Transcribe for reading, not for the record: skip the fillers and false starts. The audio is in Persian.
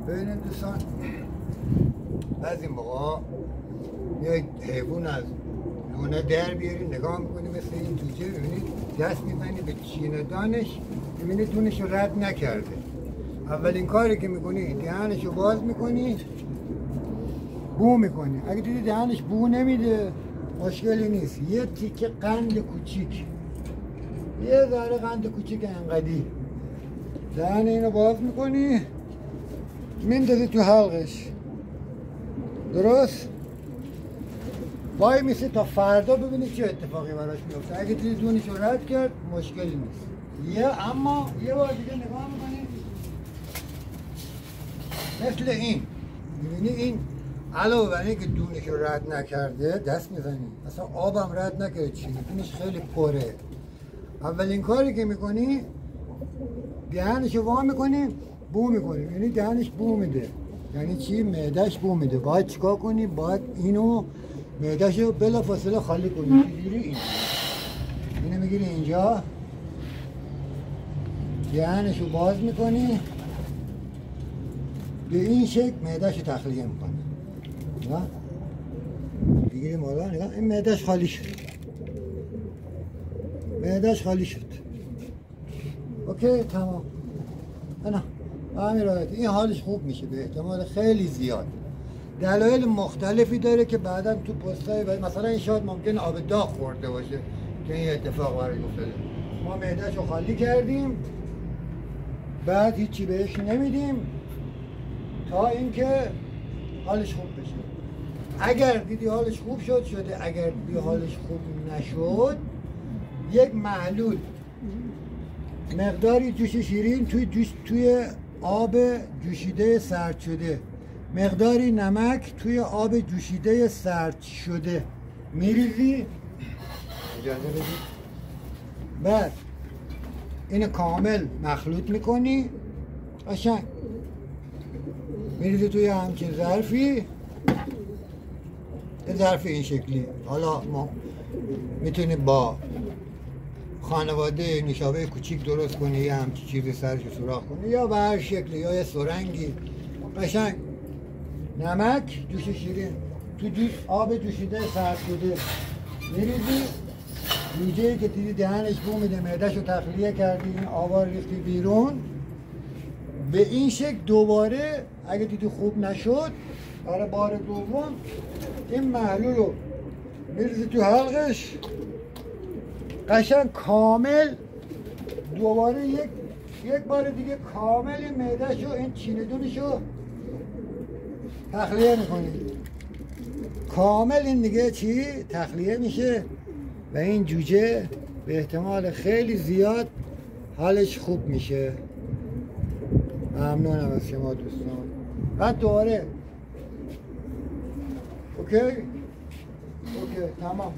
ببینید دوستان، بعضی موقع یک حیوان از لونه در بیاری نگاه میکنی مثل این جوجه، ببینید دست میزنی به چیندانش، ببینید دونش رو رد نکرده. اولین کاری که میکنی دهنش رو باز میکنی، بو میکنی. اگه دیدی دهنش بو نمیده مشکلی نیست، یه تیکه قند کوچیک، یه ذره قند کوچیک انقدی دهن اینو باز میکنی، میندازی تو حلقش. درست؟ وای میشه تا فردا ببینی چه اتفاقی براش میفته. اگه دیدی دونش رو رد کرد مشکلی نیست. اما یه بار دیگه نگاه میکنی مثل این، میبینی این علاوه بر اینکه دونش رو رد نکرده دست میزنی، اصلا آبم رد نکرده، چی دونش خیلی پره. اولین کاری که میکنی دهنش رو وا میکنی، بو میکنی، یعنی دهنش بو میده. یعنی چی؟ معدهش بو میده. باید چیکار کنی؟ باید اینو معدهش رو بلافاصله خالی کنی. چجوری؟ اینو میگیری اینجا، دهنش رو باز میکنی، به این شکل معدهش رو تخلیه میکنی. بگیریم حالا نگاه، این معدهش خالی شد، معدهش خالی شد. اوکی تمام. نه همین راحتی این حالش خوب میشه به احتمال خیلی زیاد. دلایل مختلفی داره که بعدا تو پستای مثلا این شاید ممکن آب داغ خورده باشه که این اتفاق براش افتاده. ما معده‌شو خالی کردیم، بعد هیچی بهش نمیدیم تا اینکه حالش خوب بشه. اگر دیدی حالش خوب شده، اگر دیدی حالش خوب نشد، یک محلول مقداری جوش شیرین توی آب جوشیده سرد شده، مقداری نمک توی آب جوشیده سرد شده میریزی، اجازه بدید، بعد اینو کامل مخلوط میکنی، قشنگ میریزی توی همچین ظرفی، ظرف این شکلی. حالا ما میتونی با خانواده نوشابه کوچیک درست کنی، یه همچی چیزی سرش سوراخ کنی، یا به هر شکلی، یا یه سرنگی قشنگ. نمک، جوش شیرین تو آب جوشیده سرد شده میریزی. جوجه‌ای که دیدی دهنش بو میده، معده‌شو تخلیه کردی، این آبا رو ریختی بیرون، به این شکل دوباره اگه دیدی خوب نشد، برای بار دوم این محلول رو میریزی تو حلقش، قشنگ کامل دوباره یک بار دیگه کامل این معده‌شو، این چیندونشو تخلیه میکنی. کامل این دیگه چی؟ تخلیه میشه و این جوجه به احتمال خیلی زیاد حالش خوب میشه. ممنونم از شما دوستان. بعد دوباره اوکی تمام.